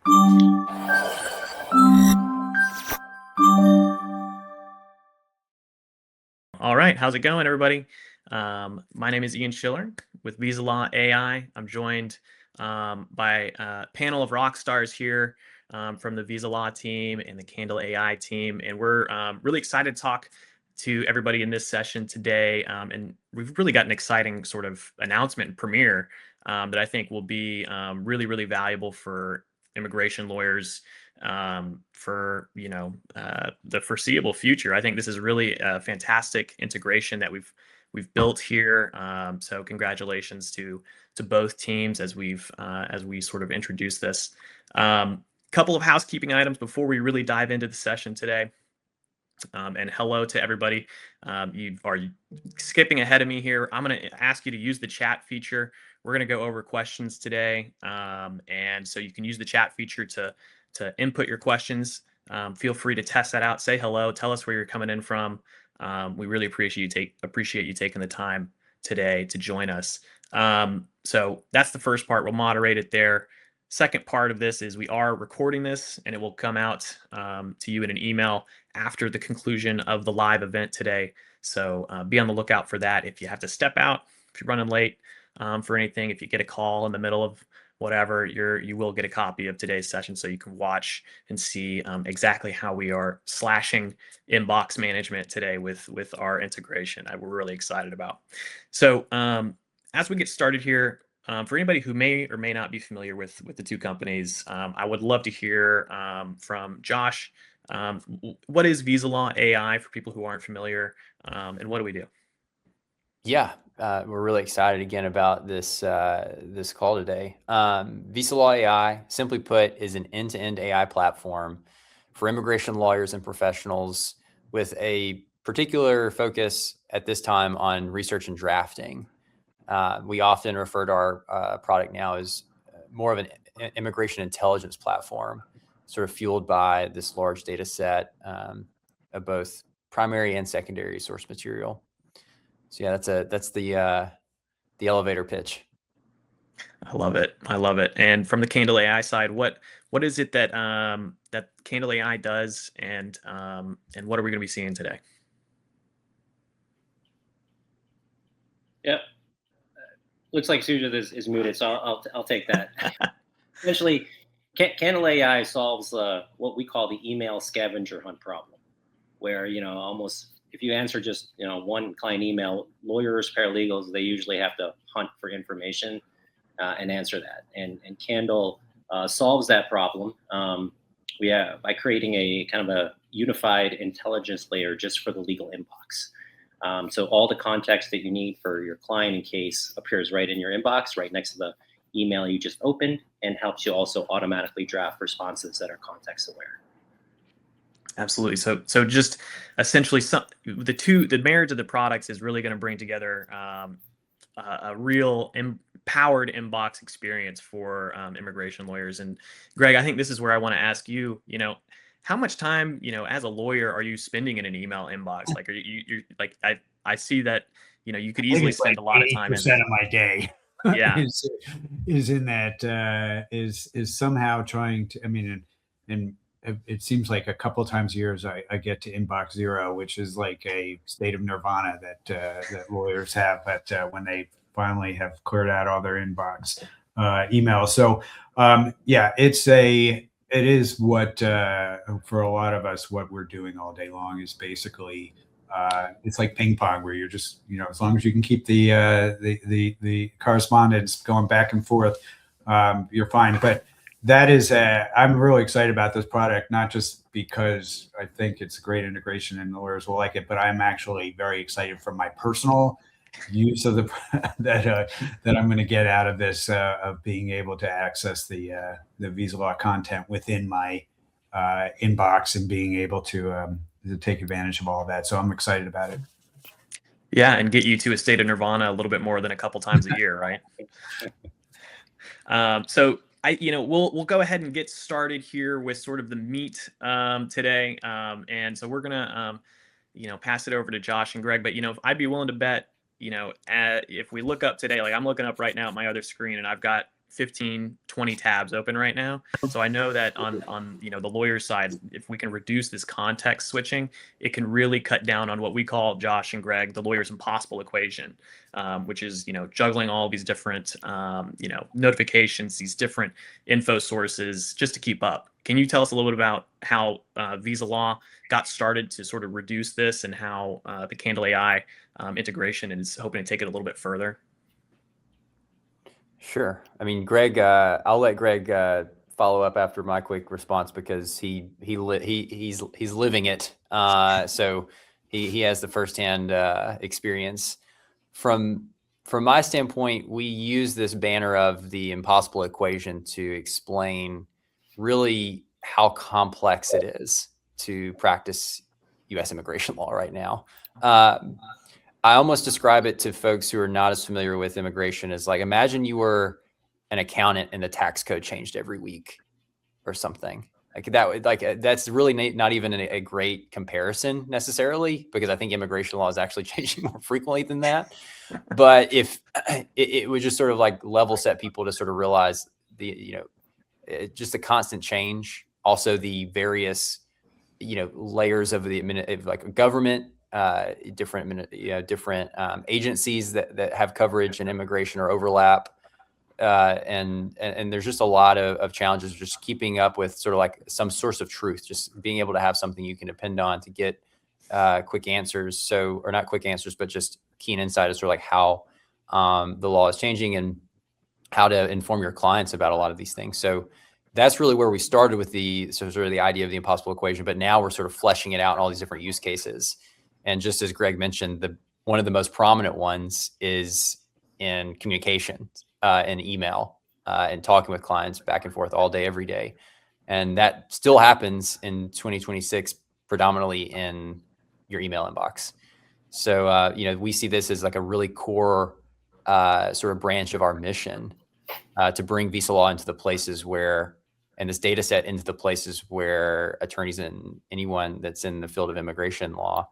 All right, how's it going, everybody? My name is Ian Schiller with Visalaw AI. I'm joined by a panel of rock stars here from the Visalaw team and the Candle AI team, and we're really excited to talk to everybody in this session today. And we've really got an exciting sort of announcement and premiere that I think will be really, really valuable for immigration lawyers for the foreseeable future. I think this is really a fantastic integration that we've built here. So congratulations to both teams as we sort of introduce this. Couple of housekeeping items before we really dive into the session today. And hello to everybody. You are skipping ahead of me here. I'm going to ask you to use the chat feature. We're going to go over questions today, and so you can use the chat feature to input your questions. Feel free to test that out. Say hello. Tell us where you're coming in from. We really appreciate you taking the time today to join us. So that's the first part. We'll moderate it there. Second part of this is we are recording this, and it will come out to you in an email after the conclusion of the live event today. So be on the lookout for that. If you have to step out, if you're running late for anything, if you get a call in the middle of whatever, you will get a copy of today's session so you can watch and see exactly how we are slashing inbox management today with our integration. We're really excited about. So as we get started here, for anybody who may or may not be familiar with the two companies, I would love to hear from Josh. What is Visalaw AI for people who aren't familiar, and what do we do? Yeah, we're really excited again about this this call today. Visalaw AI, simply put, is an end-to-end AI platform for immigration lawyers and professionals with a particular focus at this time on research and drafting. We often refer to our product now as more of an immigration intelligence platform, sort of fueled by this large data set of both primary and secondary source material. So yeah, that's the elevator pitch. I love it. I love it. And from the Candle AI side, what is it that that Candle AI does, and what are we going to be seeing today? Yep. Looks like Sujit is muted, so I'll take that. Essentially, Candle AI solves what we call the email scavenger hunt problem, where almost if you answer just one client email, lawyers, paralegals, they usually have to hunt for information and answer that. And Candle solves that problem. By creating a kind of a unified intelligence layer just for the legal inbox. So all the context that you need for your client in case appears right in your inbox, right next to the email you just opened, and helps you also automatically draft responses that are context aware. Absolutely. So just essentially, the marriage of the products is really going to bring together a real empowered inbox experience for immigration lawyers. And Greg, I think this is where I want to ask you. How much time, as a lawyer, are you spending in an email inbox? Like, are you're like, I see that, you could easily spend a lot of time in 80% of my day. Yeah. is in that is somehow trying to. I mean, and it seems like a couple of times a year I get to inbox zero, which is like a state of nirvana that lawyers have. But when they finally have cleared out all their inbox emails, so yeah, it is what for a lot of us, what we're doing all day long is basically it's like ping pong, where you're just as long as you can keep the correspondence going back and forth, you're fine. But that is I'm really excited about this product, not just because I think it's a great integration and the lawyers will like it, but I'm actually very excited for my personal use of that I'm going to get out of this, of being able to access the Visalaw content within my inbox and being able to take advantage of all of that. So I'm excited about it. Yeah, and get you to a state of nirvana a little bit more than a couple times a year, right? So we'll go ahead and get started here with sort of the meat today, and so we're gonna pass it over to Josh and Greg. But I'd be willing to bet if we look up today, like I'm looking up right now at my other screen, and I've got 15, 20 tabs open right now. So I know that on the lawyer side, if we can reduce this context switching, it can really cut down on what we call, Josh and Greg, the lawyer's impossible equation, which is juggling all these different notifications, these different info sources just to keep up. Can you tell us a little bit about how Visalaw got started to sort of reduce this, and how the Candle AI integration is hoping to take it a little bit further? Sure. I mean, Greg, I'll let Greg follow up after my quick response, because he's living it. So he has the firsthand experience. From my standpoint, we use this banner of the impossible equation to explain really how complex it is to practice U.S. immigration law right now. I almost describe it to folks who are not as familiar with immigration as like, imagine you were an accountant and the tax code changed every week or something like that. That's really not even a great comparison necessarily, because I think immigration law is actually changing more frequently than that. But if it would just sort of like level set people to sort of realize just the constant change, also the various layers of like government, different agencies that have coverage in immigration or overlap, and there's just a lot of challenges just keeping up with sort of like some source of truth, just being able to have something you can depend on to get quick answers. Or not quick answers, but just keen insight as sort of like how the law is changing and how to inform your clients about a lot of these things. So that's really where we started with sort of the idea of the impossible equation, but now we're sort of fleshing it out in all these different use cases. And just as Greg mentioned, one of the most prominent ones is in communication, in email, and talking with clients back and forth all day, every day. And that still happens in 2026, predominantly in your email inbox. So, we see this as like a really core sort of branch of our mission, to bring Visalaw into the places where, and this data set into the places where attorneys and anyone that's in the field of immigration law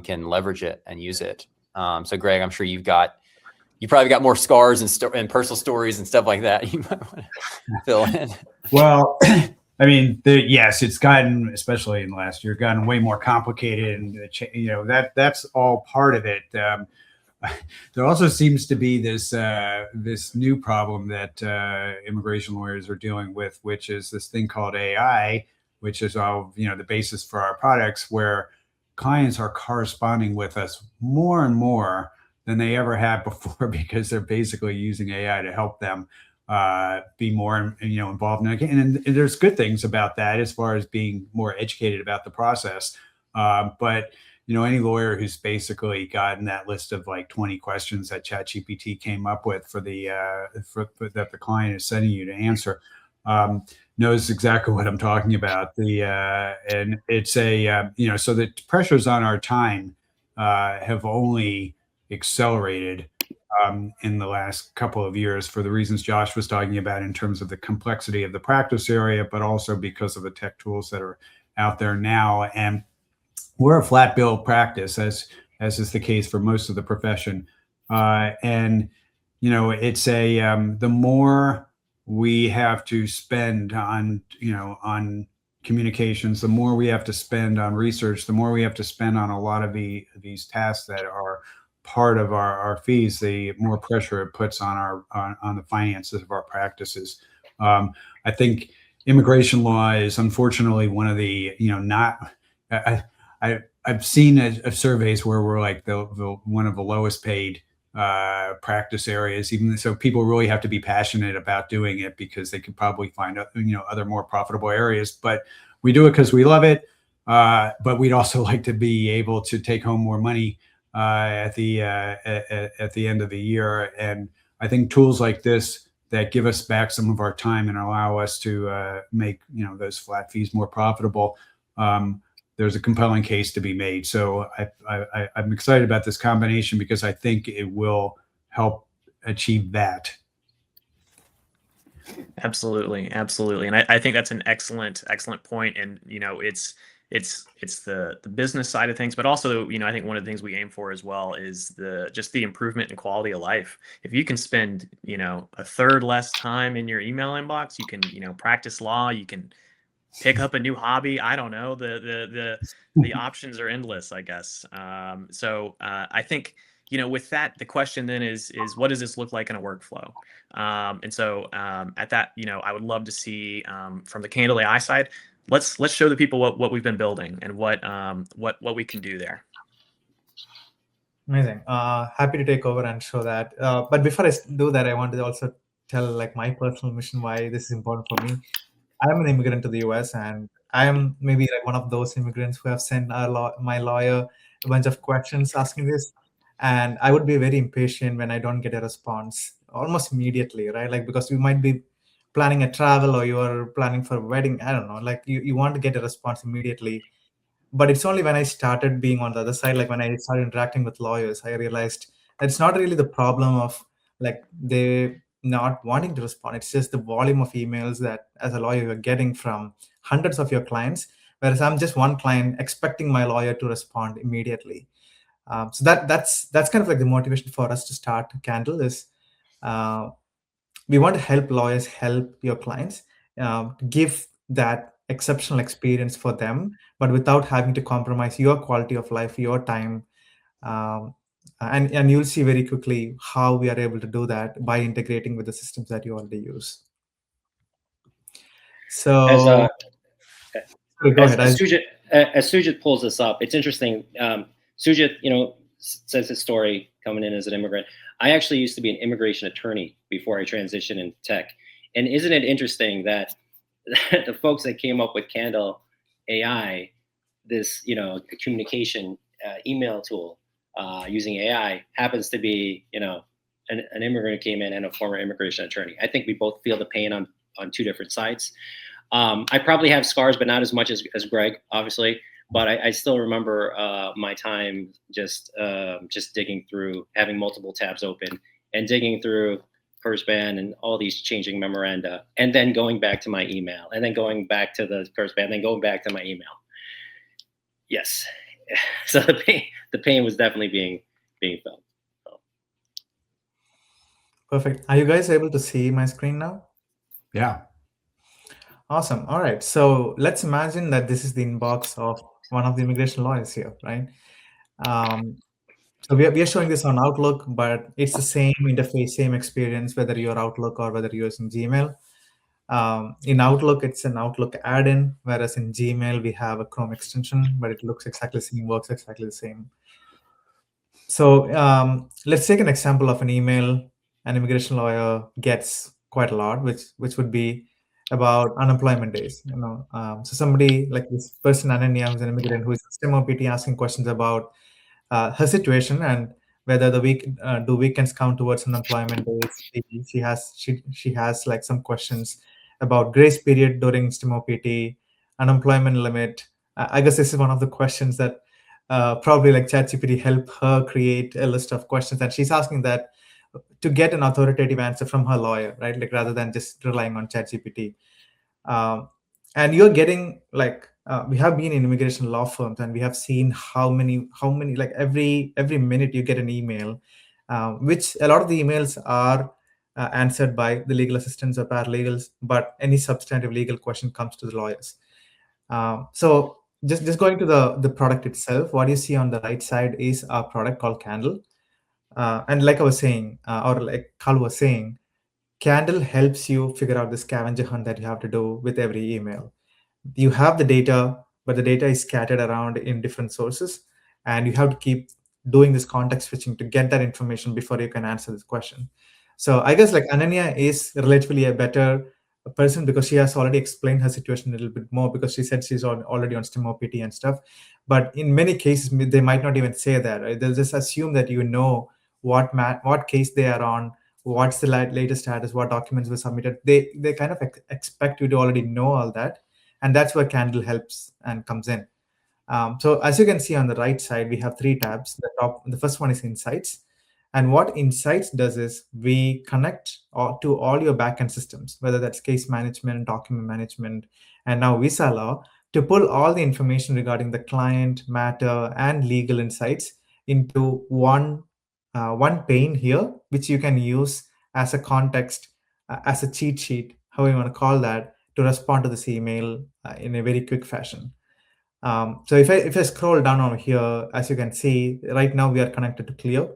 can leverage it and use it. So Greg, I'm sure you probably got more scars and personal stories and stuff like that you might want to fill in. Well, I mean, yes, it's gotten, especially in the last year, gotten way more complicated, and that's all part of it. There also seems to be this new problem that immigration lawyers are dealing with, which is this thing called AI, which is all the basis for our products, where clients are corresponding with us more and more than they ever have before, because they're basically using AI to help them be more involved in it. And there's good things about that as far as being more educated about the process, but any lawyer who's basically gotten that list of like 20 questions that ChatGPT came up with for that the client is sending you to answer, knows exactly what I'm talking about. And it's so the pressures on our time have only accelerated in the last couple of years, for the reasons Josh was talking about in terms of the complexity of the practice area, but also because of the tech tools that are out there now. And we're a flat bill practice, as is the case for most of the profession. And it's the more we have to spend on communications, the more we have to spend on research, the more we have to spend on a lot of these tasks that are part of our fees, the more pressure it puts on the finances of our practices. I think immigration law is unfortunately one of the I've seen surveys where we're like the one of the lowest paid practice areas, even so people really have to be passionate about doing it, because they could probably find other more profitable areas. But we do it because we love it, but we'd also like to be able to take home more money at the end of the year. And I think tools like this that give us back some of our time and allow us to make those flat fees more profitable, there's a compelling case to be made. So I'm excited about this combination, because I think it will help achieve that. Absolutely. And I think that's an excellent point. And it's it's the business side of things, but also, I think one of the things we aim for as well is just the improvement in quality of life. If you can spend, a third less time in your email inbox, you can, practice law, you can pick up a new hobby. I don't know. The options are endless, I guess. I think, with that, the question then is what does this look like in a workflow? At that, I would love to see, from the Candle AI side, let's show the people what we've been building and what we can do there. Amazing. Happy to take over and show that. But before I do that, I want to also tell like my personal mission, why this is important for me. I'm an immigrant to the US, and I am maybe like one of those immigrants who have sent my lawyer a bunch of questions asking this. And I would be very impatient when I don't get a response almost immediately, right? Like, because you might be planning a travel or you're planning for a wedding. I don't know, like you want to get a response immediately. But it's only when I started being on the other side, like when I started interacting with lawyers, I realized that it's not really the problem of like they not wanting to respond. It's just the volume of emails that as a lawyer you're getting from hundreds of your clients, whereas I'm just one client expecting my lawyer to respond immediately. So that's kind of like the motivation for us to start Candle is uh, we want to help lawyers help your clients, give that exceptional experience for them, but without having to compromise your quality of life, your time. um, and you'll see very quickly how we are able to do that by integrating with the systems that you already use. As So go ahead. as Sujit pulls this up, it's interesting. Sujit, says his story coming in as an immigrant. I actually used to be an immigration attorney before I transitioned into tech. And isn't it interesting that the folks that came up with Candle AI, this communication email tool using AI, happens to be an immigrant who came in and a former immigration attorney. I think we both feel the pain on two different sides. I probably have scars, but not as much as Greg, obviously. But I still remember my time just digging through, having multiple tabs open, and digging through first ban and all these changing memoranda, and then going back to my email, and then going back to the first ban, then going back to my email. Yes, so the pain was definitely being felt. So. Perfect. Are you guys able to see my screen now? Yeah. Awesome. All right. So let's imagine that this is the inbox of one of the immigration lawyers here, right? So we are showing this on Outlook, but it's the same interface, same experience, whether you're Outlook or whether you're using Gmail. In Outlook, it's an Outlook add-in, whereas in Gmail, we have a Chrome extension, but it looks exactly the same, works exactly the same. So let's take an example of an email an immigration lawyer gets quite a lot, which would be about unemployment days. So somebody like this person Ananya, who's an immigrant who is a STEM OPT, asking questions about her situation and whether the do weekends count towards unemployment days. She has like some questions about grace period during STEM OPT, unemployment limit. I guess this is one of the questions that probably like ChatGPT help her create a list of questions, and she's asking that to get an authoritative answer from her lawyer, right? Like rather than just relying on ChatGPT. And you're getting like we have been in immigration law firms, and we have seen how many like every minute you get an email, which a lot of the emails are answered by the legal assistants or paralegals, but any substantive legal question comes to the lawyers. So just going to the product itself, what you see on the right side is our product called Candle. And like I was saying, or like Carl was saying, Candle helps you figure out the scavenger hunt that you have to do with every email. You have the data, but the data is scattered around in different sources, and you have to keep doing this context switching to get that information before you can answer this question. So I guess like Ananya is relatively a better person because she has already explained her situation a little bit more, because she said she's already on STEM OPT and stuff. But in many cases, they might not even say that, right? They'll just assume that you know what case they are on, what's the latest status, what documents were submitted. They kind of expect you to already know all that, and that's where Candle helps and comes in. So as you can see on the right side, we have three tabs. The first one is Insights. And what Insights does is we connect to all your backend systems, whether that's case management, document management, and now Visalaw, to pull all the information regarding the client, matter, and legal insights into one pane here, which you can use as a context, as a cheat sheet, however you want to call that, to respond to this email in a very quick fashion. So if I scroll down over here, as you can see, right now we are connected to Clear.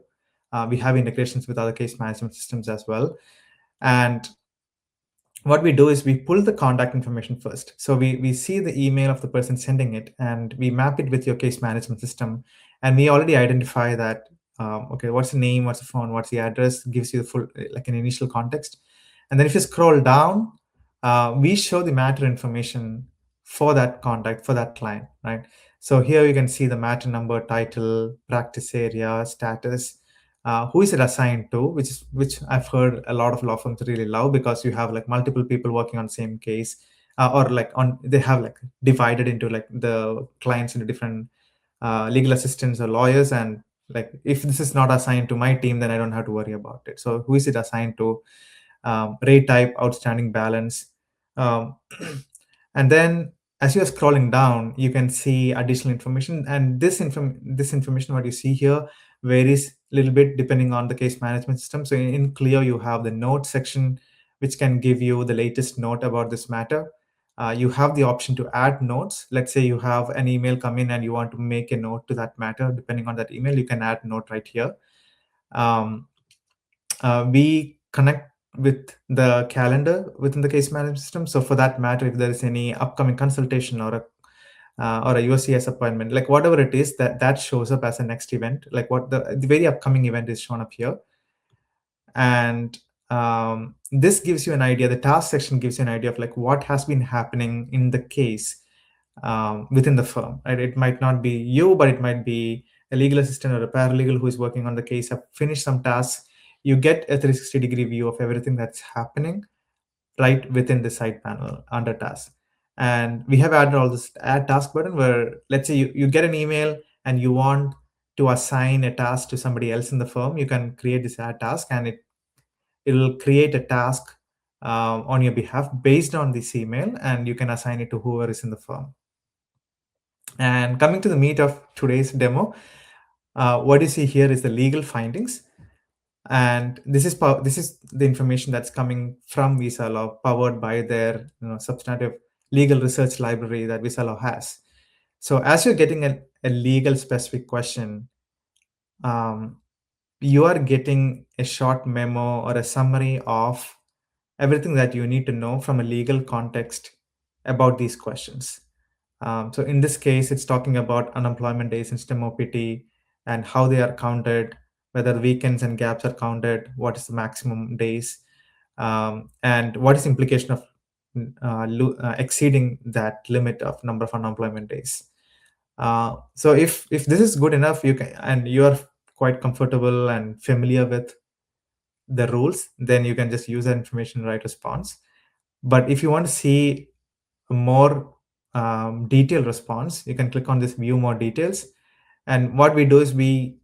We have integrations with other case management systems as well. And what we do is we pull the contact information first. So we see the email of the person sending it, and we map it with your case management system. And we already identify that, okay, what's the name, what's the phone, what's the address, gives you the full, like an initial context. And then if you scroll down, we show the matter information for that contact, for that client, right? So here you can see the matter number, title, practice area, status, who is it assigned to, which I've heard a lot of law firms really love, because you have like multiple people working on the same case, or like they have like divided into like the clients into different legal assistants or lawyers, and like if this is not assigned to my team, then I don't have to worry about it. So who is it assigned to? Rate type, outstanding balance, um, and then as you are scrolling down, you can see additional information, and this information what you see here varies a little bit depending on the case management system. So in Clear, you have the note section, which can give you the latest note about this matter. You have the option to add notes. Let's say you have an email come in and you want to make a note to that matter. Depending on that email, you can add note right here. We connect with the calendar within the case management system. So for that matter, if there is any upcoming consultation or a USCS appointment, like whatever it is, that shows up as a next event, like what the very upcoming event is shown up here. And this gives you an idea, the task section gives you an idea of like what has been happening in the case within the firm, right? It might not be you, but it might be a legal assistant or a paralegal who is working on the case, have finished some tasks. You get a 360-degree view of everything that's happening right within the side panel under tasks. And we have added all this add task button where, let's say you get an email and you want to assign a task to somebody else in the firm, you can create this add task, and it will create a task on your behalf based on this email, and you can assign it to whoever is in the firm. And coming to the meat of today's demo, what you see here is the legal findings. And this is the information that's coming from Visalaw, powered by their substantive legal research library that Visalaw has. So as you're getting a legal specific question, you are getting a short memo or a summary of everything that you need to know from a legal context about these questions. So in this case, it's talking about unemployment days in STEM OPT and how they are counted, whether weekends and gaps are counted, what is the maximum days, and what is the implication of exceeding that limit of number of unemployment days. So if this is good enough, you can, and you are quite comfortable and familiar with the rules, then you can just use that information to write response. But if you want to see a more detailed response, you can click on this view more details. And what we do is we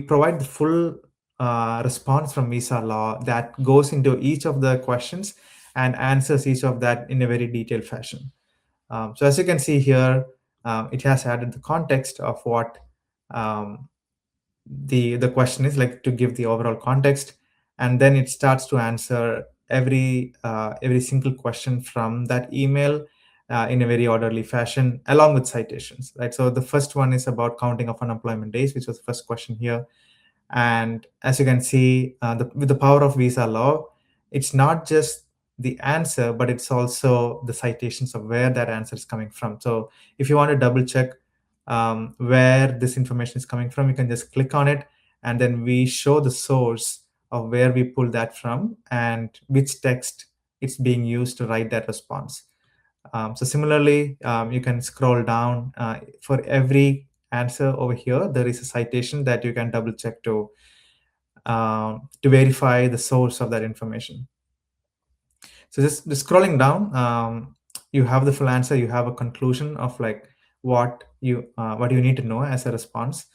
provide the full response from Visalaw that goes into each of the questions and answers each of that in a very detailed fashion. So as you can see here, it has added the context of what the question is, like to give the overall context, and then it starts to answer every single question from that email in a very orderly fashion, along with citations, right? So the first one is about counting of unemployment days, which was the first question here. And as you can see, with the power of Visalaw, it's not just the answer, but it's also the citations of where that answer is coming from. So if you want to double check where this information is coming from, you can just click on it, and then we show the source of where we pulled that from and which text it's being used to write that response. So similarly, you can scroll down. For every answer over here, there is a citation that you can double check to verify the source of that information. So just scrolling down, you have the full answer. You have a conclusion of like what you need to know as a response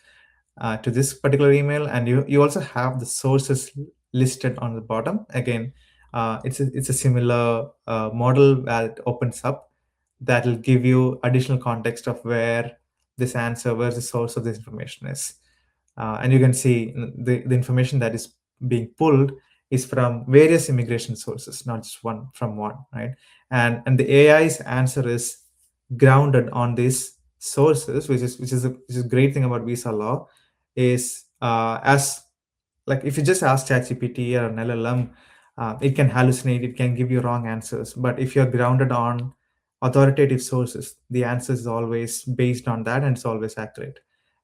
to this particular email, and you also have the sources listed on the bottom. Again, it's a similar model that opens up that will give you additional context of where this answer, where the source of this information is. And you can see the information that is being pulled is from various immigration sources, not just one, right? And the AI's answer is grounded on these sources, which is a great thing about visa law, is as like if you just ask ChatGPT or an LLM, it can hallucinate, it can give you wrong answers. But if you're grounded on authoritative sources, the answer is always based on that, and it's always accurate.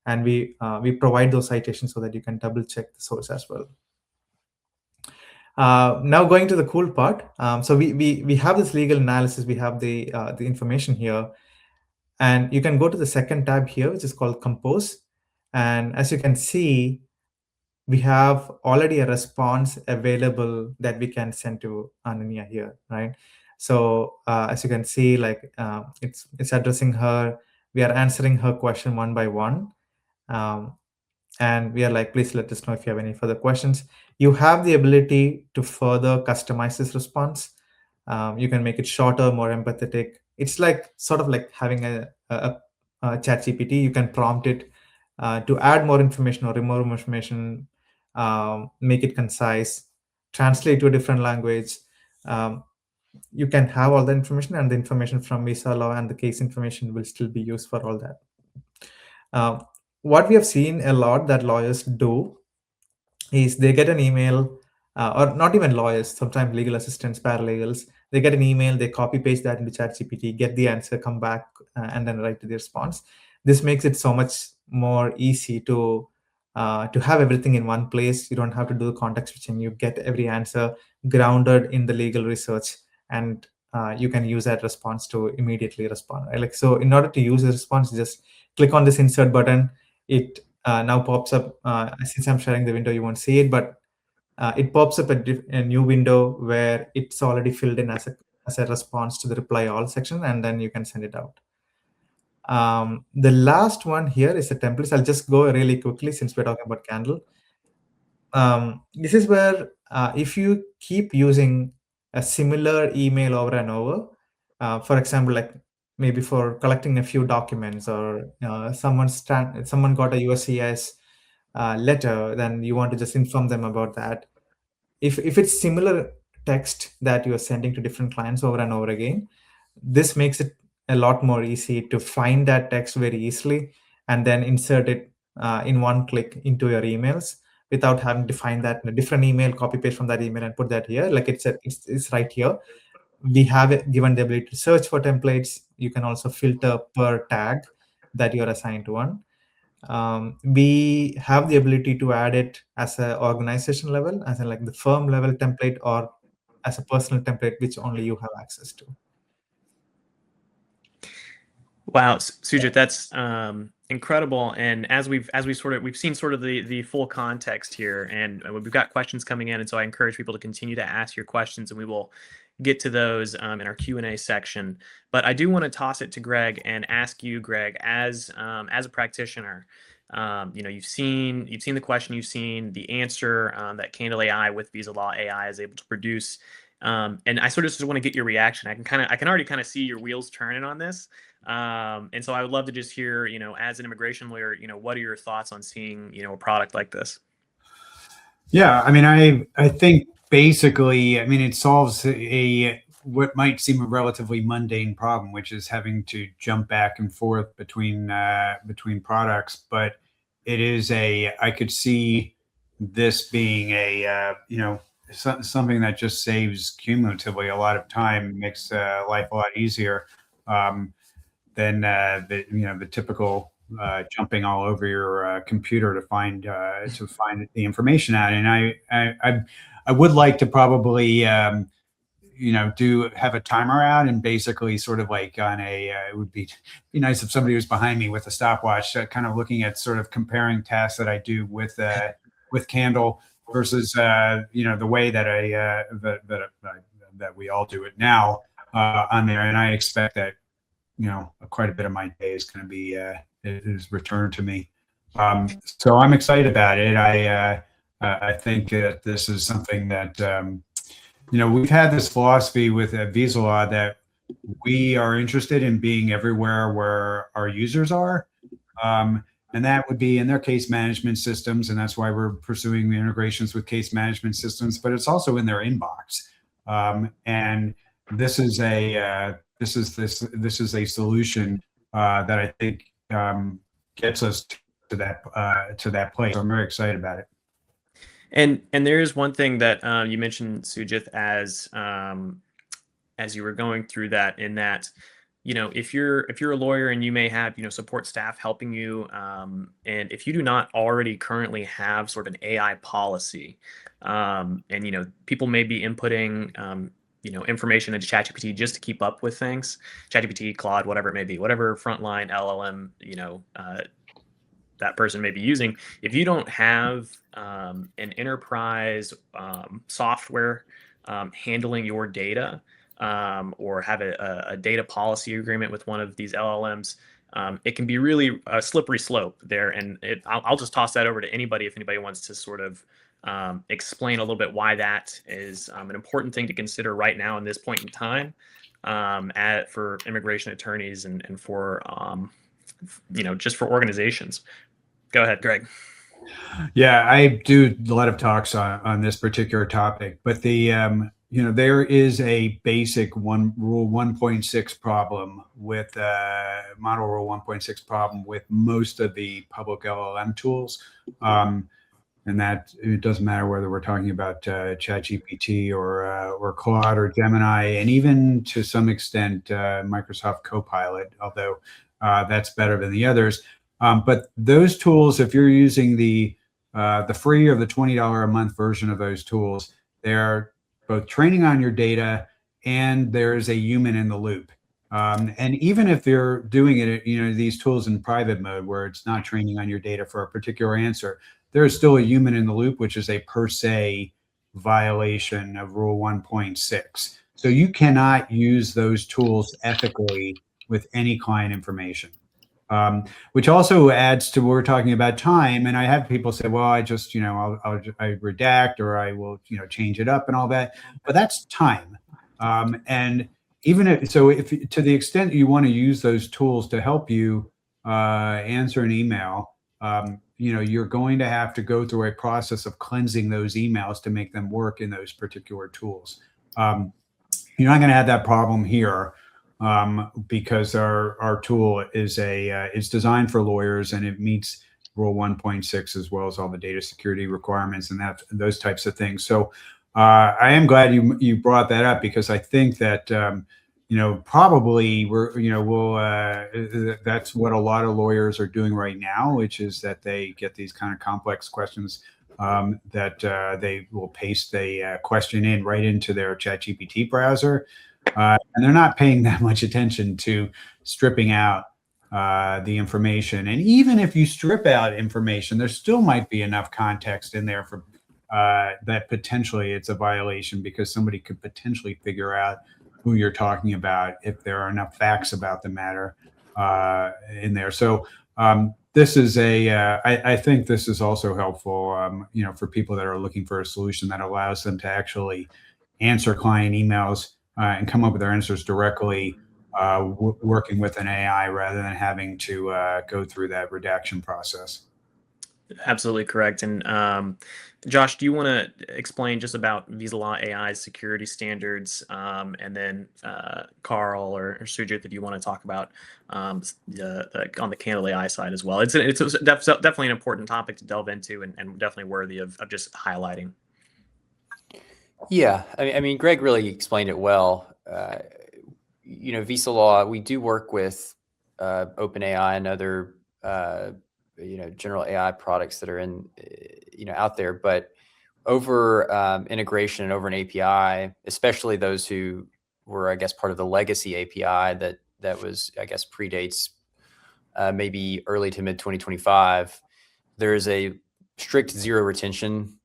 And we provide those citations so that you can double check the source as well. Now going to the cool part. So we have this legal analysis, we have the information here, and you can go to the second tab here, which is called Compose. And as you can see, we have already a response available that we can send to Ananya here, right? So as you can see, like it's addressing her. We are answering her question one by one. And we are like, please let us know if you have any further questions. You have the ability to further customize this response. You can make it shorter, more empathetic. It's like sort of like having a ChatGPT. You can prompt it to add more information or remove more information, make it concise, translate to a different language. You can have all the information, and the information from visa law and the case information will still be used for all that. What we have seen a lot that lawyers do is they get an email, or not even lawyers, sometimes legal assistants, paralegals, they get an email, they copy paste that into ChatGPT, get the answer, come back, and then write the response. This makes it so much more easy to have everything in one place. You don't have to do context switching. You get every answer grounded in the legal research, and you can use that response to immediately respond. Right? Like, so in order to use the response, just click on this insert button. It now pops up. Since I'm sharing the window, you won't see it, but it pops up a new window where it's already filled in as a response to the reply all section, and then you can send it out. The last one here is the templates. I'll just go really quickly since we're talking about Candle. This is where if you keep using a similar email over and over, for example, like maybe for collecting a few documents, or someone got a USCIS letter, then you want to just inform them about that. If it's similar text that you are sending to different clients over and over again, this makes it a lot more easy to find that text very easily and then insert it in one click into your emails without having to find that in a different email, copy paste from that email and put that here. Like it's right here. We have it given the ability to search for templates. You can also filter per tag that you're assigned to one. We have the ability to add it as an organization level, as in like the firm level template, or as a personal template, which only you have access to. Wow, Sujit, that's incredible. And as we've seen sort of the full context here, and we've got questions coming in, and so I encourage people to continue to ask your questions, and we will get to those in our Q&A section. But I do want to toss it to Greg and ask you, Greg, as a practitioner, you've seen the question, you've seen the answer that Candle AI with Visalaw AI is able to produce. And I sort of just want to get your reaction. I can already kind of see your wheels turning on this. And so I would love to just hear, as an immigration lawyer, what are your thoughts on seeing, a product like this? Yeah, I mean, I think basically, I mean, it solves what might seem a relatively mundane problem, which is having to jump back and forth between products. But it is I could see this being something that just saves cumulatively a lot of time, makes life a lot easier than the typical jumping all over your computer to find the information out. And I would like to probably have a timer out, and basically sort of like on it would be nice if somebody was behind me with a stopwatch, kind of looking at sort of comparing tasks that I do with Candle versus the way that that we all do it now on there. And I expect that quite a bit of my day is going to be is returned to me. So I'm excited about it. I think that this is something that we've had this philosophy with Visalaw that we are interested in being everywhere where our users are. And that would be in their case management systems. And that's why we're pursuing the integrations with case management systems, but it's also in their inbox. And this is a solution that I think gets us to that place. So I'm very excited about it. And there is one thing that you mentioned, Sujith, as you were going through that, in that, if you're a lawyer and you may have support staff helping you, and if you do not already currently have sort of an AI policy, and people may be inputting information into ChatGPT just to keep up with things, ChatGPT, Claude, whatever it may be, whatever frontline LLM that person may be using. If you don't have an enterprise software handling your data, or have a data policy agreement with one of these LLMs, it can be really a slippery slope there. And I'll just toss that over to anybody if anybody wants to sort of explain a little bit why that is an important thing to consider right now in this point in time, for immigration attorneys and for just for organizations. Go ahead, Greg. Yeah, I do a lot of talks on this particular topic, but there is a basic Rule 1.6 problem with Model Rule 1.6 problem with most of the public LLM tools. And that it doesn't matter whether we're talking about ChatGPT or Claude or Gemini, and even to some extent Microsoft Copilot, although that's better than the others. But those tools, if you're using the free or the $20 a month version of those tools, they're both training on your data and there's a human in the loop. And even if they're doing it, these tools in private mode where it's not training on your data for a particular answer, there is still a human in the loop, which is a per se violation of Rule 1.6. So you cannot use those tools ethically with any client information. Which also adds to, we're talking about time. And I have people say, well, I just, I redact, or I will, change it up and all that, but that's time. And even if to the extent you want to use those tools to help you answer an email, you're going to have to go through a process of cleansing those emails to make them work in those particular tools. You're not going to have that problem here. Because our tool is designed for lawyers, and it meets Rule 1.6 as well as all the data security requirements and those types of things. So I am glad you brought that up, because I think that probably that's what a lot of lawyers are doing right now, which is that they get these kind of complex questions that they will paste a question in right into their ChatGPT browser. And they're not paying that much attention to stripping out the information. And even if you strip out information, there still might be enough context in there for that potentially it's a violation, because somebody could potentially figure out who you're talking about if there are enough facts about the matter in there. So this is I think this is also helpful, for people that are looking for a solution that allows them to actually answer client emails and come up with their answers directly, working with an AI rather than having to go through that redaction process. Absolutely correct. And Josh, do you want to explain just about Visalaw AI's security standards, and then Carl or Sujith, if you want to talk about on the Candle AI side as well? It's definitely an important topic to delve into, and definitely worthy of just highlighting. Yeah, I mean, Greg really explained it well. Visalaw, we do work with OpenAI and other general AI products that are in out there, but over integration and over an API, especially those who were, I guess, part of the legacy API that was, I guess, predates maybe early to mid 2025. There is a strict zero retention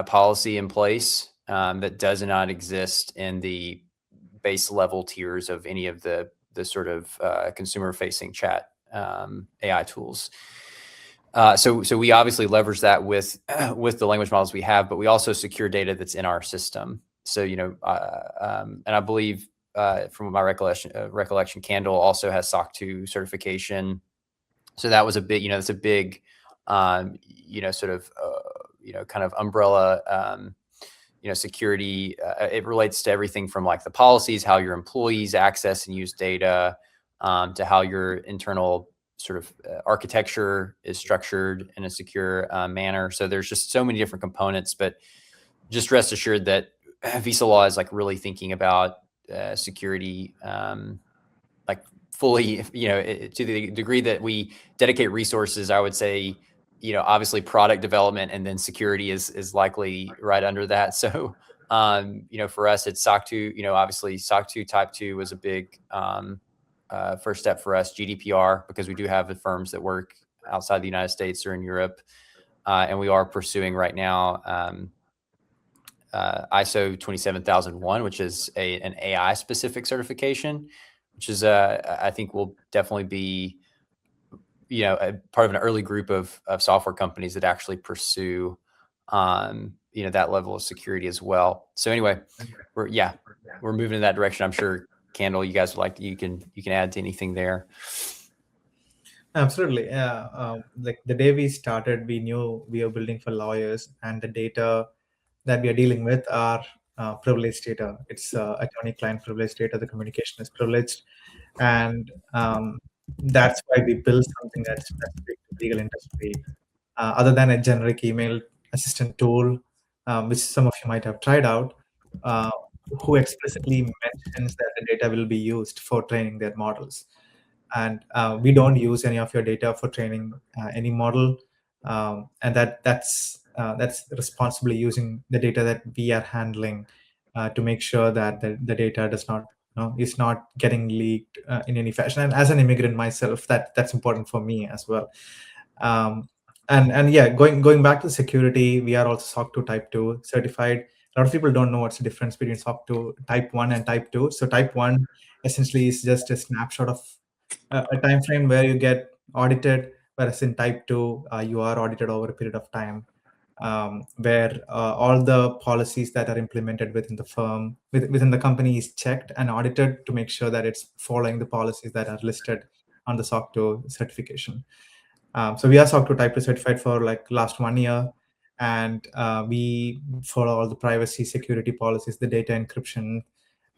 policy in place that does not exist in the base level tiers of any of the sort of consumer facing chat AI tools. So we obviously leverage that with the language models we have, but we also secure data that's in our system. So, and I believe from my recollection, Candle also has SOC 2 certification. So that was a big, it's a big, sort of, kind of umbrella, security. It relates to everything from like the policies, how your employees access and use data, to how your internal sort of architecture is structured in a secure manner. So there's just so many different components, but just rest assured that Visalaw is like really thinking about security, like fully, to the degree that we dedicate resources. I would say, obviously product development and then security is likely right under that. So, for us, it's SOC 2, obviously SOC 2 type 2 was a big first step for us. GDPR, because we do have the firms that work outside the United States or in Europe. And we are pursuing right now ISO 27001, which is an AI specific certification, which is I think will definitely be a part of an early group of software companies that actually pursue that level of security as well. So anyway, we're moving in that direction. I'm sure Candle, you guys would you can add to anything there. Absolutely. Like the day we started, we knew we were building for lawyers, and the data that we are dealing with are privileged data. It's attorney-client privileged data. The communication is privileged, and that's why we built something that's specific to the legal industry, other than a generic email assistant tool, which some of you might have tried out, who explicitly mentions that the data will be used for training their models. And we don't use any of your data for training any model, and that's responsibly using the data that we are handling to make sure that the data does not is not getting leaked in any fashion. And as an immigrant myself, that's important for me as well. And yeah, going back to security, we are also SOC 2 Type 2 certified. A lot of people don't know what's the difference between SOC 2 Type 1 and Type 2. So Type 1 essentially is just a snapshot of a time frame where you get audited, whereas in Type 2, you are audited over a period of time, where all the policies that are implemented within the firm, within the company, is checked and audited to make sure that it's following the policies that are listed on the SOC 2 certification. So we are SOC 2 Type 2 certified for like last 1 year, and we follow all the privacy security policies, the data encryption,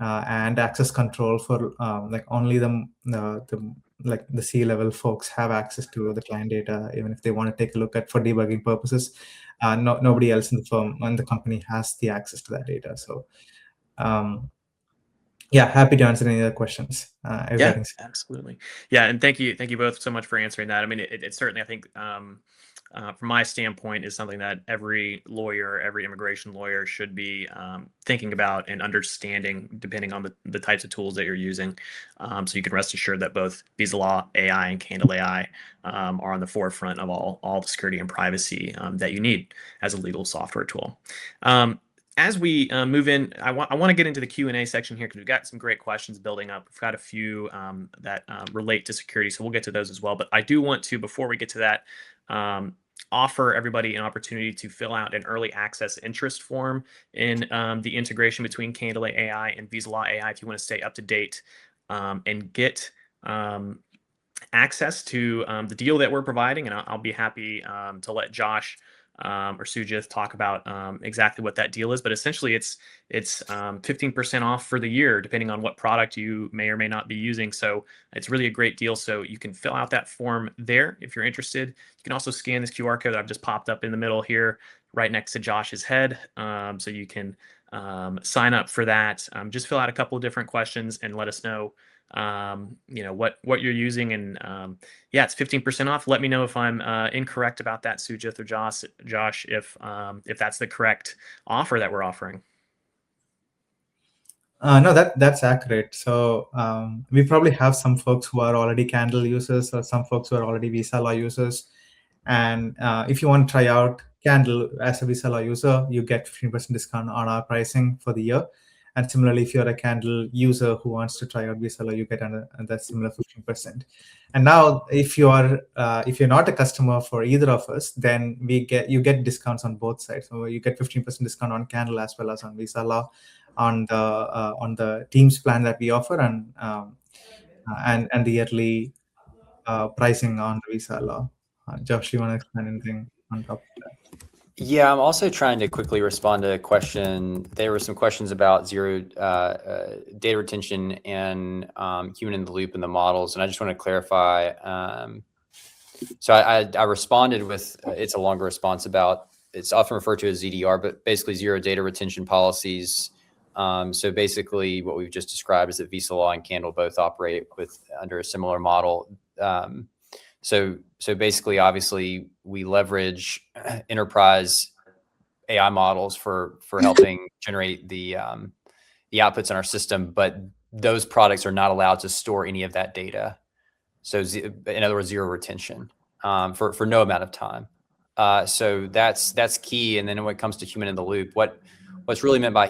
and access control for like only the C-level folks have access to the client data, even if they want to take a look at for debugging purposes. Nobody else in the firm and the company has the access to that data. So yeah, happy to answer any other questions. Yeah, absolutely. Yeah, and thank you both so much for answering that. I mean, it certainly, I think, from my standpoint, is something that every lawyer, every immigration lawyer should be thinking about and understanding, depending on the types of tools that you're using. So you can rest assured that both Visalaw AI and Candle AI are on the forefront of all the security and privacy that you need as a legal software tool. As we move in, I want to get into the Q&A section here because we've got some great questions building up. We've got a few that relate to security, so we'll get to those as well. But I do want to, before we get to that, offer everybody an opportunity to fill out an early access interest form in the integration between Candle AI and Visalaw AI if you want to stay up to date and get access to the deal that we're providing. And I'll be happy to let Josh or Sujith talk about exactly what that deal is, but essentially it's 15% off for the year, depending on what product you may or may not be using. So it's really a great deal. So you can fill out that form there if you're interested. You can also scan this QR code that I've just popped up in the middle here, right next to Josh's head. So you can sign up for that. Just fill out a couple of different questions and let us know what you're using, and yeah, it's 15% off. Let me know if I'm incorrect about that, Sujith or Josh, if that's the correct offer that we're offering. No, that's accurate. So we probably have some folks who are already Candle users or some folks who are already Visalaw users. And if you want to try out Candle as a Visalaw user, you get 15% discount on our pricing for the year. And similarly, if you're a Candle user who wants to try out Visalaw, you get that similar 15%. And now, if you're not a customer for either of us, then you get discounts on both sides. So you get 15% discount on Candle as well as on Visalaw. on the Teams plan that we offer, and the yearly pricing on the Visalaw. Josh, you want to explain anything on top of that? Yeah, I'm also trying to quickly respond to a question. There were some questions about zero data retention and human in the loop in the models, and I just want to clarify. So I responded with it's a longer response about it's often referred to as ZDR, but basically zero data retention policies. So basically, what we've just described is that Visalaw and Candle both operate under a similar model. So basically, obviously, we leverage enterprise AI models for helping generate the outputs in our system, but those products are not allowed to store any of that data. So in other words, zero retention for no amount of time. So that's key. And then when it comes to human in the loop, what's really meant by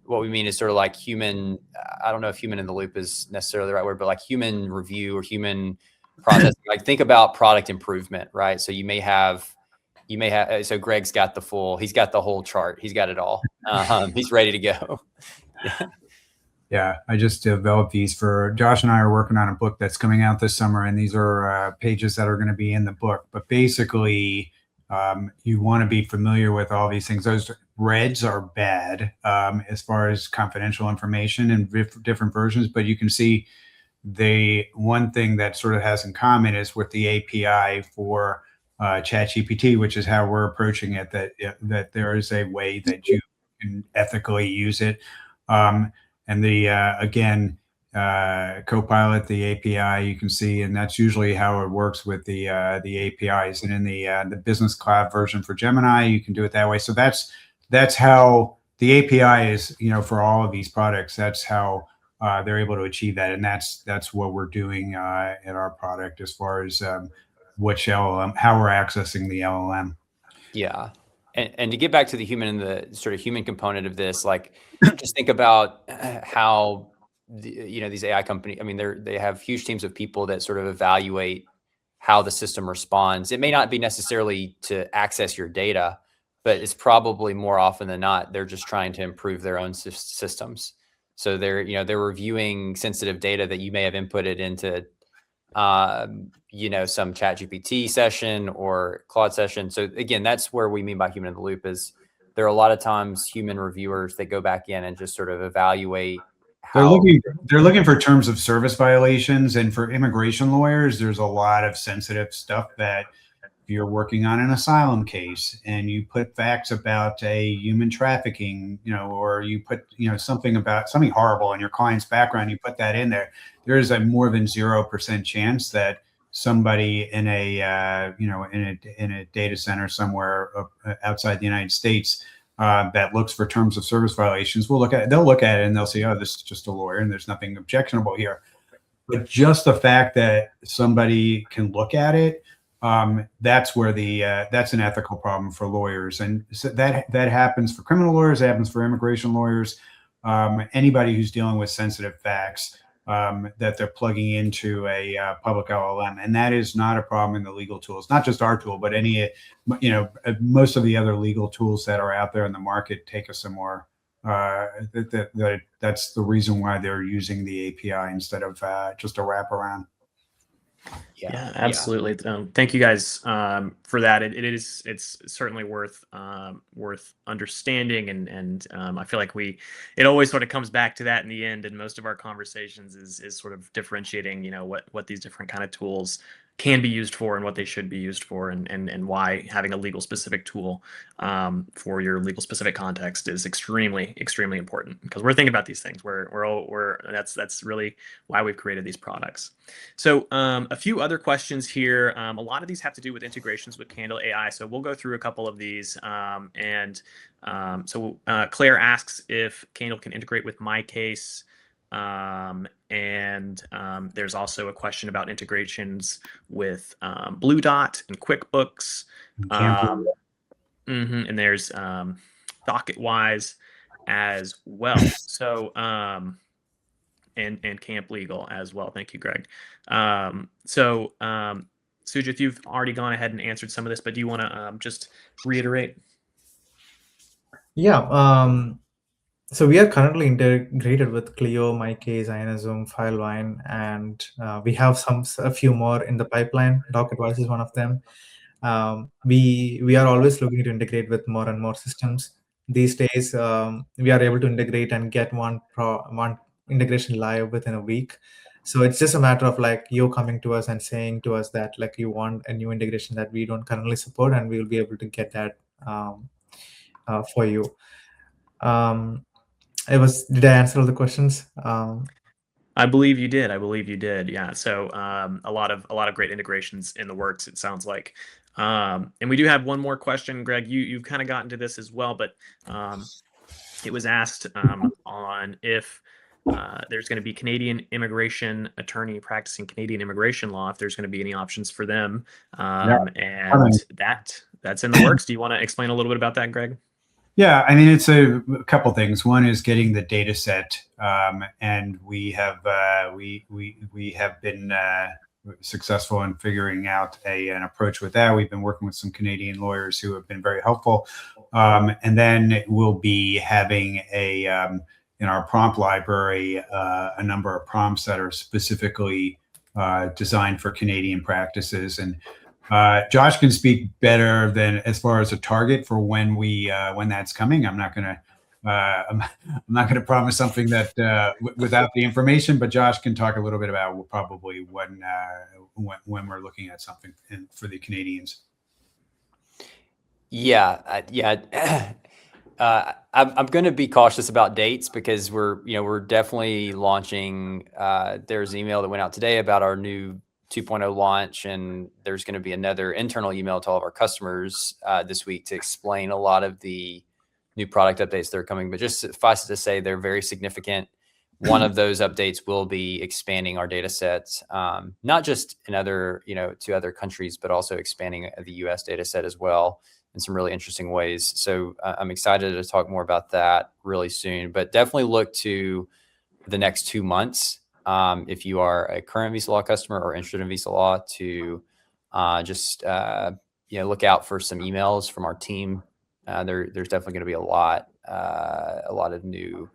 what we mean is sort of like human. I don't know if human in the loop is necessarily the right word, but like human review or human process. Like think about product improvement, right? So you may have. So Greg's got he's got the whole chart. He's got it all. He's ready to go. Yeah, I just developed these for Josh and I are working on a book that's coming out this summer, and these are pages that are going to be in the book. But basically, you want to be familiar with all these things. Those reds are bad as far as confidential information and different versions, but you can see one thing that sort of has in common is with the API for ChatGPT, which is how we're approaching it, that there is a way that you can ethically use it. And again, Copilot, the API, you can see, and that's usually how it works with the APIs. And in the business cloud version for Gemini, you can do it that way. So that's how the API is, for all of these products. That's how they're able to achieve that, and that's what we're doing in our product as far as which LLM, how we're accessing the LLM. Yeah. And to get back to the human and the sort of human component of this, like just think about how these AI companies, I mean, they have huge teams of people that sort of evaluate how the system responds. It may not be necessarily to access your data, but it's probably more often than not, they're just trying to improve their own systems. So they're reviewing sensitive data that you may have inputted into some ChatGPT session or Claude session. So again, that's where we mean by human in the loop is there are a lot of times human reviewers that go back in and just sort of evaluate how they're looking for terms of service violations. And for immigration lawyers, there's a lot of sensitive stuff that if you're working on an asylum case and you put facts about a human trafficking, or you put, something horrible in your client's background, you put that in there, there is a more than 0% chance that somebody in a data center somewhere outside the United States that looks for terms of service violations they'll look at it and they'll say, oh, this is just a lawyer and there's nothing objectionable here. But just the fact that somebody can look at it, that's where that's an ethical problem for lawyers. And so that happens for criminal lawyers, it happens for immigration lawyers, anybody who's dealing with sensitive facts that they're plugging into a public LLM. And that is not a problem in the legal tools, not just our tool, but most of the other legal tools that are out there in the market take a similar, that's the reason why they're using the API instead of just a wraparound. Yeah, absolutely. Thank you guys for that. It's certainly worth understanding, and I feel like it always sort of comes back to that in the end. And most of our conversations is sort of differentiating, what these different kind of tools can be used for and what they should be used for, and why having a legal specific tool for your legal specific context is extremely important, because we're thinking about these things. That's really why we've created these products. So a few other questions here. A lot of these have to do with integrations with Candle AI. So we'll go through a couple of these. So Claire asks if Candle can integrate with MyCase. And there's also a question about integrations with Blue Dot and QuickBooks. And there's ThoughtWise as well. So and Camp Legal as well. Thank you, Greg. Sujit, you've already gone ahead and answered some of this, but do you want to just reiterate? Yeah. So we are currently integrated with Clio, MyCase, Ionozoom, FileVine, and we have a few more in the pipeline. DocAdvice is one of them. We are always looking to integrate with more and more systems. These days, we are able to integrate and get one integration live within a week. So it's just a matter of like you coming to us and saying to us that like you want a new integration that we don't currently support, and we will be able to get that for you. Did I answer all the questions? I believe you did. I believe you did. Yeah. So a lot of great integrations in the works. It sounds like. And we do have one more question, Greg. You've kind of gotten to this as well, but it was asked on if there's going to be Canadian immigration attorney practicing Canadian immigration law, if there's going to be any options for them, and that's in the works. Do you want to explain a little bit about that, Greg? Yeah, I mean, it's a couple things. One is getting the data set, and we have been successful in figuring out an approach with that. We've been working with some Canadian lawyers who have been very helpful, and then we'll be having in our prompt library a number of prompts that are specifically designed for Canadian practices. And Josh can speak better than as far as a target for when that's coming. I'm not gonna promise something that without the information, but Josh can talk a little bit about probably when we're looking at something for the Canadians. Yeah. I'm going to be cautious about dates because we're definitely launching. There's an email that went out today about our new 2.0 launch, and there's going to be another internal email to all of our customers this week to explain a lot of the new product updates that are coming. But just suffice it to say, they're very significant. One of those updates will be expanding our data sets, not just in to other countries, but also expanding the US data set as well in some really interesting ways. So I'm excited to talk more about that really soon, but definitely look to the next 2 months. If you are a current Visalaw customer or interested in Visalaw, to just look out for some emails from our team. There's definitely going to be a lot of new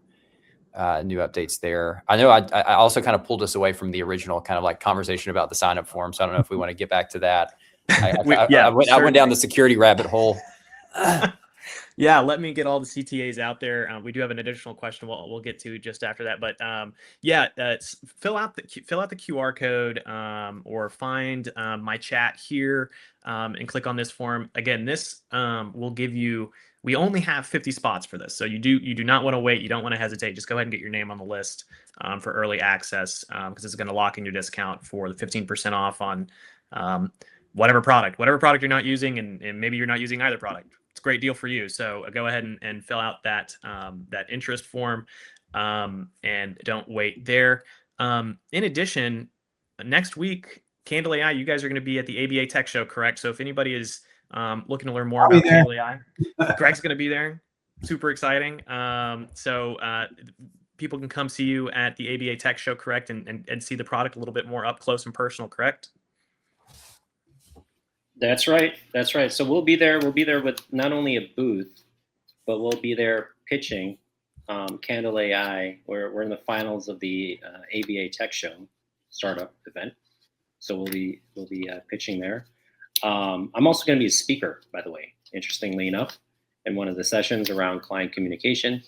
updates there. I know I also kind of pulled us away from the original kind of like conversation about the sign up form. So I don't know if we want to get back to that. I went down the security rabbit hole. Yeah, let me get all the CTAs out there. We do have an additional question we'll get to just after that, but fill out the QR code or find my chat here and click on this form. Again, this will give you. We only have 50 spots for this, so you do not want to wait. You don't want to hesitate. Just go ahead and get your name on the list for early access because it's going to lock in your discount for the 15% off on whatever product you're not using, and maybe you're not using either product. It's a great deal for you. So go ahead and fill out that interest form and don't wait there. In addition, next week, Candle AI, you guys are going to be at the ABA Tech Show, correct? So if anybody is looking to learn more about Candle AI, Greg's going to be there. Super exciting. So people can come see you at the ABA Tech Show, correct? And see the product a little bit more up close and personal, correct? That's right. So we'll be there with not only a booth, but we'll be there pitching Candle AI. We're in the finals of the ABA Tech Show startup event, so we'll be pitching there. I'm also going to be a speaker, by the way, interestingly enough, in one of the sessions around client communication.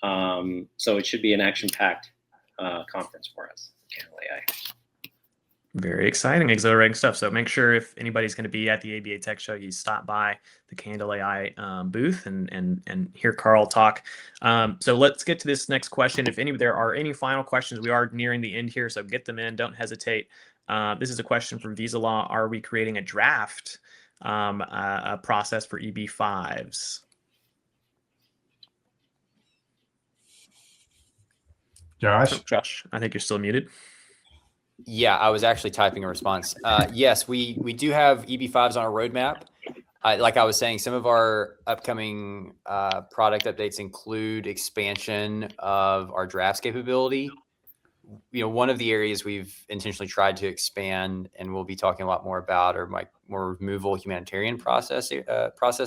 So it should be an action-packed conference for us, Candle AI. Very exciting, exhilarating stuff. So make sure if anybody's going to be at the ABA Tech Show, you stop by the Candle AI booth and hear Carl talk. So let's get to this next question. If there are any final questions, we are nearing the end here, so get them in. Don't hesitate. This is a question from Visalaw. Are we creating a draft a process for EB5s? Josh, I think you're still muted. Yeah, I was actually typing a response. Yes, we do have EB5s on our roadmap. Like I was saying, some of our upcoming product updates include expansion of our drafts capability. One of the areas we've intentionally tried to expand, and we'll be talking a lot more about, are more removal humanitarian process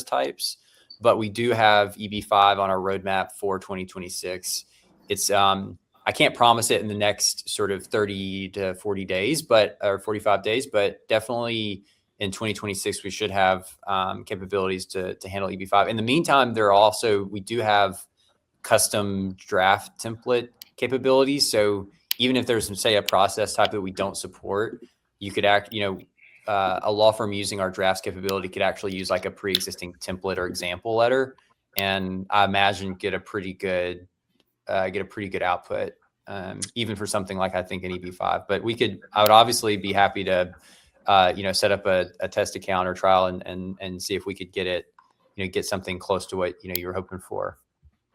types. but we do have EB5 on our roadmap for 2026. It's I can't promise it in the next sort of 30 to 40 days, or 45 days, but definitely in 2026 we should have capabilities to handle EB5. In the meantime, we do have custom draft template capabilities. So even if there's some, say, a process type that we don't support, you could a law firm using our drafts capability could actually use like a pre-existing template or example letter, and I imagine get a pretty good output, even for something like, I think, an EB5. But I would obviously be happy to set up a test account or trial and see if we could get something close to what you were hoping for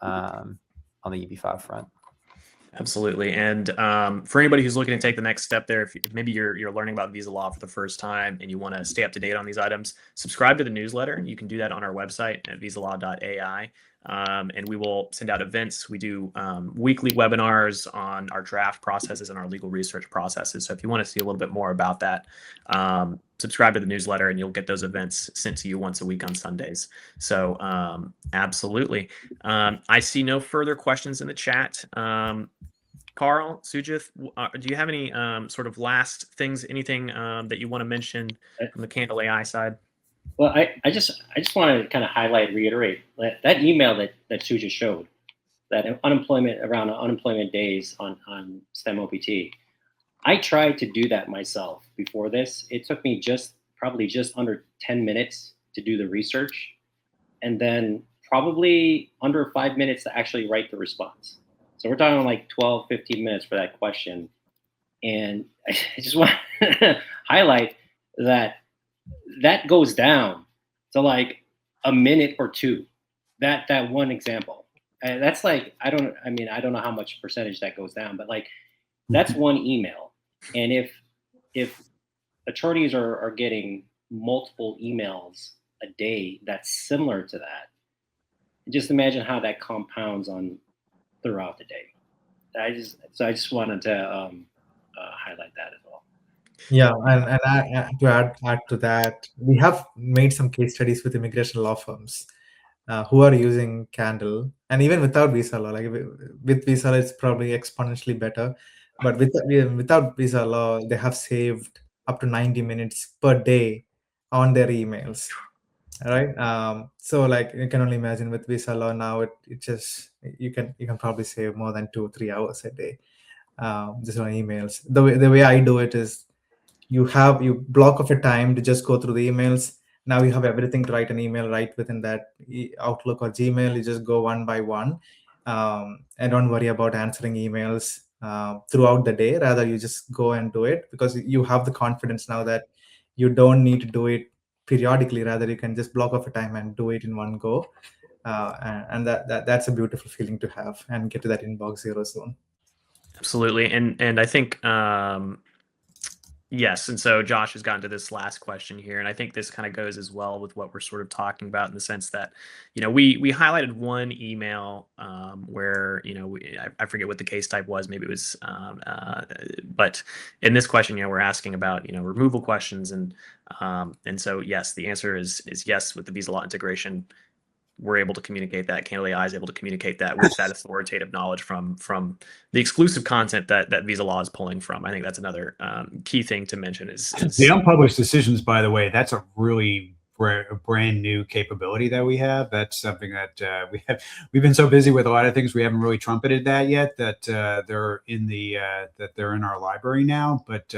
on the EB5 front. Absolutely. And for anybody who's looking to take the next step there, if maybe you're learning about visa law for the first time and you want to stay up to date on these items, subscribe to the newsletter. You can do that on our website at visalaw.ai. And we will send out events. We do weekly webinars on our draft processes and our legal research processes. So if you want to see a little bit more about that, subscribe to the newsletter and you'll get those events sent to you once a week on Sundays. So absolutely. I see no further questions in the chat. Carl, Sujith, do you have any sort of last things, anything that you want to mention from the Candle AI side? Well, I just want to kind of reiterate that email that Sujith showed, that around unemployment days on STEM OPT. I tried to do that myself before this. It took me probably just under 10 minutes to do the research, and then probably under 5 minutes to actually write the response. So we're talking like 12, 15 minutes for that question. And I just want to highlight that goes down to like a minute or two. That one example. And that's like, I don't know how much percentage that goes down, but like that's one email. And if attorneys are getting multiple emails a day that's similar to that, just imagine how that compounds on throughout the day. I just wanted to highlight that as well. Yeah, and to add to that, we have made some case studies with immigration law firms who are using Candle, and even without visa law. Like with visa law, it's probably exponentially better, but without visa law, they have saved up to 90 minutes per day on their emails. Right. So like you can only imagine with visa law now, it just you can probably save more than 2-3 hours a day just on emails. The way I do it is you block off a time to just go through the emails. Now you have everything to write an email right within that Outlook or Gmail. You just go one by one, and don't worry about answering emails throughout the day. Rather, you just go and do it because you have the confidence now that you don't need to do it periodically. Rather, you can just block off a time and do it in one go. And that's a beautiful feeling to have and get to that inbox zero soon. Absolutely. And I think, yes. And so Josh has gotten to this last question here. And I think this kind of goes as well with what we're sort of talking about in the sense that, we highlighted one email where, I forget what the case type was. Maybe it was, but in this question, we're asking about, removal questions. And so, yes, the answer is yes, with the visa law integration. We're able to communicate that. Candle AI is able to communicate that with that authoritative knowledge from the exclusive content that visa law is pulling from. I think that's another key thing to mention is the unpublished decisions. By the way, that's a really brand new capability that we have. That's something that we've been so busy with a lot of things we haven't really trumpeted that yet. That they're in our library now. But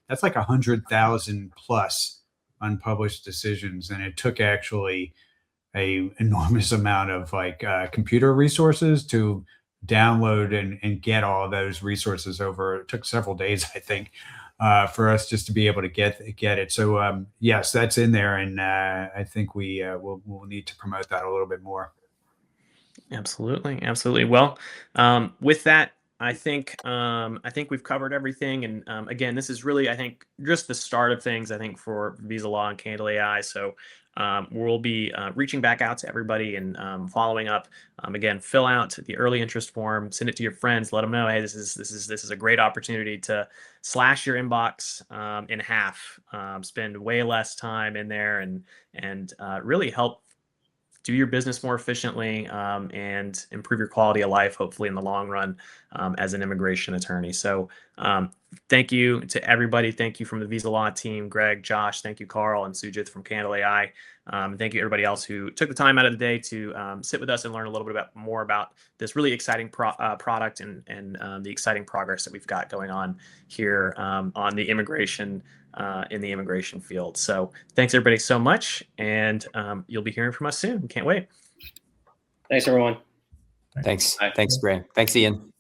that's like 100,000 plus unpublished decisions, and it took actually a enormous amount of computer resources to download and get all of those resources over. It took several days, I think, for us just to be able to get it. So yes, that's in there, and I think we'll need to promote that a little bit more. Absolutely. Well, with that, I think we've covered everything. And again, this is really, I think, just the start of things, I think, for Visa Law and Candle AI. So we'll be reaching back out to everybody and following up. Again, fill out the early interest form, send it to your friends, let them know, hey, this is a great opportunity to slash your inbox in half, spend way less time in there, and really help do your business more efficiently, and improve your quality of life, hopefully in the long run, as an immigration attorney. So thank you to everybody. Thank you from the Visalaw team, Greg, Josh. Thank you, Carl and Sujith from Candle AI. Thank you everybody else who took the time out of the day to sit with us and learn a little bit more about this really exciting product and the exciting progress that we've got going on here on the immigration in the immigration field. So thanks everybody so much, and you'll be hearing from us soon. Can't wait. Thanks, everyone. Thanks. Bye. Thanks, Greg. Thanks, Ian.